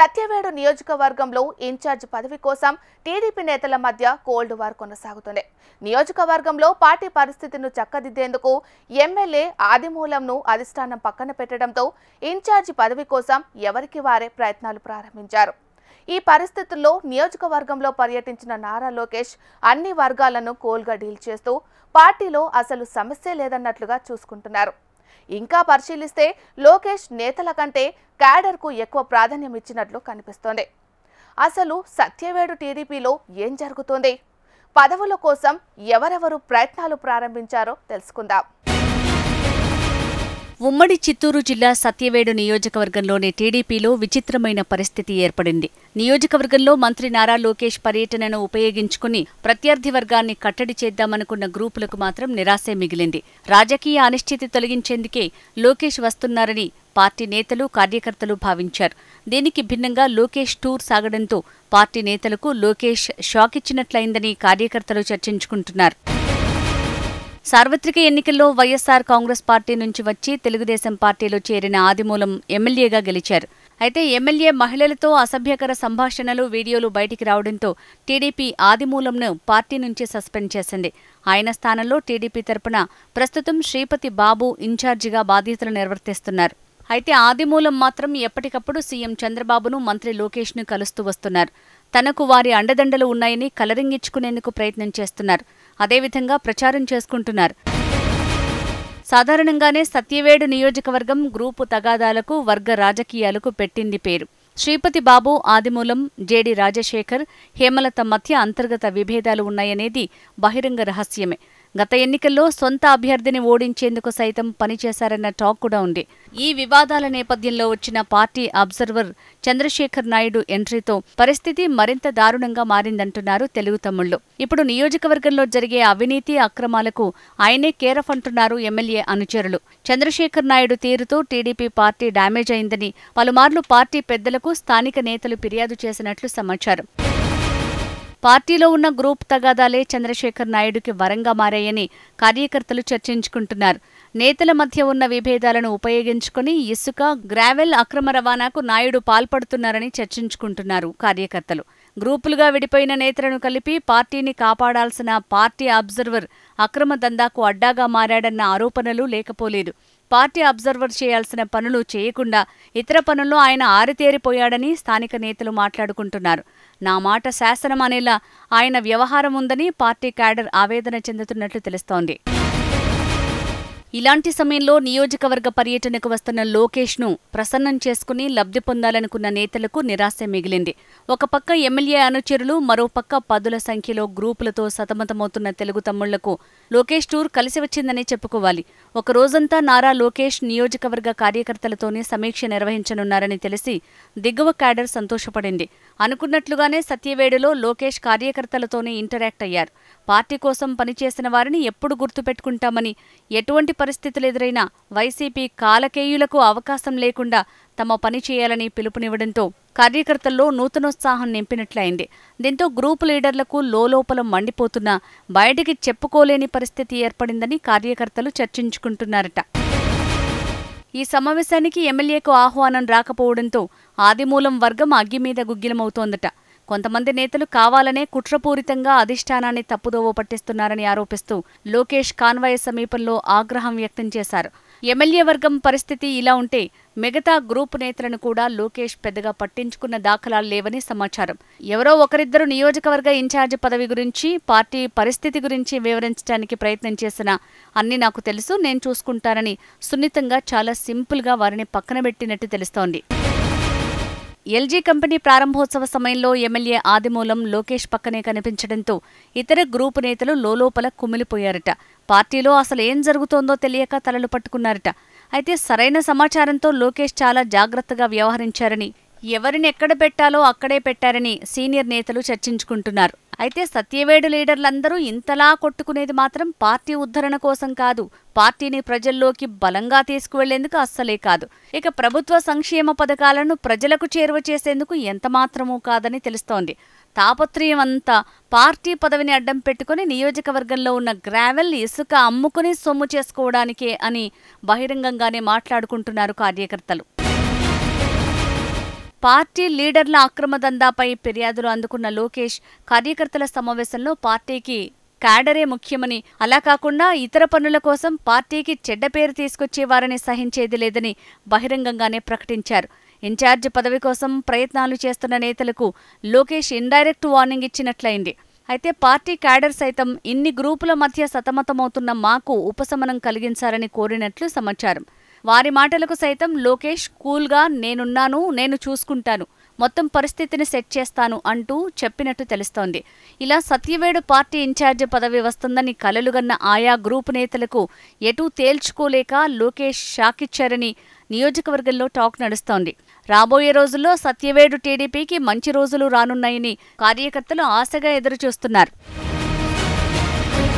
సత్యవేడు నియోజకవర్గంలో ఇన్ఛార్జ్ పదవి కోసం టీడీపీ నేతల మధ్య కోల్డ్ వార్ కొనసాగుతుంది. నియోజకవర్గంలో పార్టీ పరిస్థితిని చక్కదిద్దేందుకు ఎమ్మెల్యే ఆదిమూలంను అధిష్టానం పక్కన పెట్టడంతో ఇన్ఛార్జ్ పదవి కోసం ఎవరికి వారే ప్రయత్నాలు ప్రారంభించారు. ఈ పరిస్థితుల్లో నియోజకవర్గంలో పర్యటించిన నారా లోకేష్ అన్ని వర్గాలను కోల్గా డీల్ చేస్తూ పార్టీలో అసలు సమస్య లేదన్నట్లుగా చూసుకుంటున్నారు. ఇంకా పరిశీలిస్తే లోకేష్ నేతల కంటే క్యాడర్కు ఎక్కువ ప్రాధాన్యం ఇచ్చినట్లు కనిపిస్తోంది. అసలు సత్యవేడు టీడీపీలో ఏం జరుగుతోంది? పదవుల కోసం ఎవరెవరు ప్రయత్నాలు ప్రారంభించారో తెలుసుకుందాం. ఉమ్మడి చిత్తూరు జిల్లా సత్యవేడు నియోజకవర్గంలోని టీడీపీలో విచిత్రమైన పరిస్థితి ఏర్పడింది. నియోజకవర్గంలో మంత్రి నారా లోకేష్ పర్యటనను ఉపయోగించుకుని ప్రత్యర్థి వర్గాన్ని కట్టడి చేద్దామనుకున్న గ్రూపులకు మాత్రం నిరాశే మిగిలింది. రాజకీయ అనిశ్చితి తొలగించేందుకే లోకేష్ వస్తున్నారని పార్టీ నేతలు, కార్యకర్తలు భావించారు. దీనికి భిన్నంగా లోకేష్ టూర్ సాగడంతో పార్టీ నేతలకు లోకేష్ షాక్ ఇచ్చినట్లయిందని కార్యకర్తలు చర్చించుకుంటున్నారు. సార్వత్రిక ఎన్నికల్లో వైఎస్సార్ కాంగ్రెస్ పార్టీ నుంచి వచ్చి తెలుగుదేశం పార్టీలో చేరిన ఆదిమూలం ఎమ్మెల్యేగా గెలిచారు. అయితే ఎమ్మెల్యే మహిళలతో అసభ్యకర సంభాషణలు, వీడియోలు బయటికి రావడంతో టీడీపీ ఆదిమూలంను పార్టీ నుంచి సస్పెండ్ చేసింది. ఆయన స్థానంలో టీడీపీ తరపున ప్రస్తుతం శ్రీపతి బాబు ఇన్ఛార్జిగా బాధ్యతలు నిర్వర్తిస్తున్నారు. అయితే ఆదిమూలం మాత్రం ఎప్పటికప్పుడు సీఎం చంద్రబాబును, మంత్రి లోకేష్ను కలుస్తూ వస్తున్నారు. తనకు వారి అండదండలు ఉన్నాయని కలరింగ్ ఇచ్చుకునేందుకు ప్రయత్నం చేస్తున్నారు. అదేవిధంగా ప్రచారం చేసుకుంటున్నారు. సాధారణంగానే సత్యవేడు నియోజకవర్గం గ్రూపు తగాదాలకు, వర్గ రాజకీయాలకు పెట్టింది పేరు. శ్రీపతి బాబు, ఆదిమూలం, జేడి రాజశేఖర్, హేమలత మధ్య అంతర్గత విభేదాలు ఉన్నాయనేది బహిరంగ రహస్యమే. గత ఎన్నికల్లో సొంత అభ్యర్థిని ఓడించేందుకు సైతం పనిచేశారన్న టాక్ కూడా ఉంది. ఈ వివాదాల నేపథ్యంలో వచ్చిన పార్టీ అబ్జర్వర్ చంద్రశేఖర్ నాయుడు ఎంట్రీతో పరిస్థితి మరింత దారుణంగా మారిందంటున్నారు తెలుగు తమ్ముళ్లు. ఇప్పుడు నియోజకవర్గంలో జరిగే అవినీతి, అక్రమాలకు ఆయనే కేరఫ్ అంటున్నారు ఎమ్మెల్యే అనుచరులు. చంద్రశేఖర్ నాయుడు తీరుతో టీడీపీ పార్టీ డ్యామేజ్ అయిందని పలుమార్లు పార్టీ పెద్దలకు స్థానిక నేతలు ఫిర్యాదు చేసినట్లు సమాచారం. పార్టీలో ఉన్న గ్రూప్ తగాదాలే చంద్రశేఖర్ నాయుడుకి వరంగా మారాయని కార్యకర్తలు చర్చించుకుంటున్నారు. నేతల మధ్య ఉన్న విభేదాలను ఉపయోగించుకుని ఇసుక, గ్రావెల్ అక్రమ రవాణాకు నాయుడు పాల్పడుతున్నారని చర్చించుకుంటున్నారు కార్యకర్తలు. గ్రూపులుగా విడిపోయిన నేతలను కలిపి పార్టీని కాపాడాల్సిన పార్టీ అబ్జర్వర్ అక్రమ దందాకు అడ్డాగా మారాడన్న ఆరోపణలు లేకపోలేదు. పార్టీ అబ్జర్వర్ చేయాల్సిన పనులు చేయకుండా ఇతర పనుల్లో ఆయన ఆరితేరిపోయాడని స్థానిక నేతలు మాట్లాడుకుంటున్నారు. నా మాట శాసనం అనేలా ఆయన వ్యవహారం ఉందని పార్టీ క్యాడర్ ఆవేదన చెందుతున్నట్లు తెలుస్తోంది. ఇలాంటి సమయంలో నియోజకవర్గ పర్యటనకు వస్తున్న లోకేష్ను ప్రసన్నం చేసుకుని లబ్ధి పొందాలనుకున్న నేతలకు నిరాశ మిగిలింది. ఒక పక్క ఎమ్మెల్యే అనుచరులు, మరోపక్క పదుల సంఖ్యలో గ్రూపులతో సతమతమవుతున్న తెలుగు తమ్ముళ్లకు లోకేష్ టూర్ కలిసి వచ్చిందని చెప్పుకోవాలి. ఒక రోజంతా నారా లోకేష్ నియోజకవర్గ కార్యకర్తలతోనే సమీక్ష నిర్వహించనున్నారని తెలిసి దిగువ క్యాడర్ సంతోషపడింది. అనుకున్నట్లుగానే సత్యవేడులో లోకేష్ కార్యకర్తలతోనే ఇంటరాక్ట్ అయ్యారు. పార్టీ కోసం పనిచేసిన వారిని ఎప్పుడు గుర్తుపెట్టుకుంటామని, ఎటువంటి పరిస్థితులు ఎదురైనా వైసీపీ కాలకేయులకు అవకాశం లేకుండా తమ పని చేయాలని పిలుపునివ్వడంతో కార్యకర్తల్లో నూతనోత్సాహం నింపినట్లయింది. దీంతో గ్రూపు లీడర్లకు లోలోపల మండిపోతున్నా బయటికి చెప్పుకోలేని పరిస్థితి ఏర్పడిందని కార్యకర్తలు చర్చించుకుంటున్నారట. ఈ సమావేశానికి ఎమ్మెల్యేకు ఆహ్వానం రాకపోవడంతో ఆదిమూలం వర్గం అగ్గిమీద గుగ్గిలమవుతోందట. కొంతమంది నేతలు కావాలనే కుట్రపూరితంగా అధిష్టానాన్ని తప్పుదోవ పట్టిస్తున్నారని ఆరోపిస్తూ లోకేష్ కాన్వాయ్ సమీపంలో ఆగ్రహం వ్యక్తం చేశారు. ఎమ్మెల్యే వర్గం పరిస్థితి ఇలా ఉంటే మిగతా గ్రూపు నేతలను కూడా లోకేష్ పెద్దగా పట్టించుకున్న దాఖలాలు లేవని సమాచారం. ఎవరో ఒకరిద్దరు నియోజకవర్గ ఇన్ఛార్జి పదవి గురించి, పార్టీ పరిస్థితి గురించి వివరించడానికి ప్రయత్నం చేసినా అన్నీ నాకు తెలుసు, నేను చూసుకుంటానని సున్నితంగా చాలా సింపుల్గా వారిని పక్కనబెట్టినట్టు తెలుస్తోంది. ఎల్జీ కంపెనీ ప్రారంభోత్సవ సమయంలో ఎమ్మెల్యే ఆదిమూలం లోకేష్ పక్కనే కనిపించడంతో ఇతర గ్రూపు నేతలు లోలోపల కుమిలిపోయారట. పార్టీలో అసలు ఏం జరుగుతోందో తెలియక తలలు పట్టుకున్నారట. అయితే సరైన సమాచారంతో లోకేష్ చాలా జాగ్రత్తగా వ్యవహరించారని, ఎవరిని ఎక్కడ పెట్టాలో అక్కడే పెట్టారని సీనియర్ నేతలు చర్చించుకుంటున్నారు. అయితే సత్యవేడు లీడర్లందరూ ఇంతలా కొట్టుకునేది మాత్రం పార్టీ ఉద్ధరణ కోసం కాదు, పార్టీని ప్రజల్లోకి బలంగా తీసుకువెళ్లేందుకు అస్సలే కాదు. ఇక ప్రభుత్వ సంక్షేమ పథకాలను ప్రజలకు చేరువ చేసేందుకు ఎంతమాత్రమూ కాదని తెలుస్తోంది. తాపత్రయం అంతా పార్టీ పదవిని అడ్డం పెట్టుకుని నియోజకవర్గంలో ఉన్న గ్రావెల్, ఇసుక అమ్ముకుని సొమ్ము చేసుకోవడానికే అని బహిరంగంగానే మాట్లాడుకుంటున్నారు కార్యకర్తలు. పార్టీ లీడర్ల అక్రమ దందాపై ఫిర్యాదులు అందుకున్న లోకేష్ కార్యకర్తల సమావేశంలో పార్టీకి క్యాడరే ముఖ్యమని, అలా కాకుండా ఇతర పనుల కోసం పార్టీకి చెడ్డ పేరు తీసుకొచ్చేవారని సహించేది లేదని బహిరంగంగానే ప్రకటించారు. ఇన్ఛార్జ్ పదవి కోసం ప్రయత్నాలు చేస్తున్న నేతలకు లోకేష్ ఇండైరెక్ట్ వార్నింగ్ ఇచ్చినట్లయింది. అయితే పార్టీ క్యాడర్ సైతం ఇన్ని గ్రూపుల మధ్య సతమతమవుతున్న మాకు ఉపశమనం కలిగించాలని కోరినట్లు సమాచారం. వారి మాటలకు సైతం లోకేష్ కూల్గా నేను చూసుకుంటాను, మొత్తం పరిస్థితిని సెట్ చేస్తాను అంటూ చెప్పినట్టు తెలుస్తోంది. ఇలా సత్యవేడు పార్టీ ఇన్ఛార్జ్ పదవి వస్తుందని కలలుగన్న ఆయా గ్రూపు నేతలకు ఎటూ తేల్చుకోలేక లోకేష్ షాకిచ్చారని నియోజకవర్గంలో టాక్ నడుస్తోంది. రాబోయే రోజుల్లో సత్యవేడు టీడీపీకి మంచి రోజులు రానున్నాయని కార్యకర్తలు ఆశగా ఎదురుచూస్తున్నారు.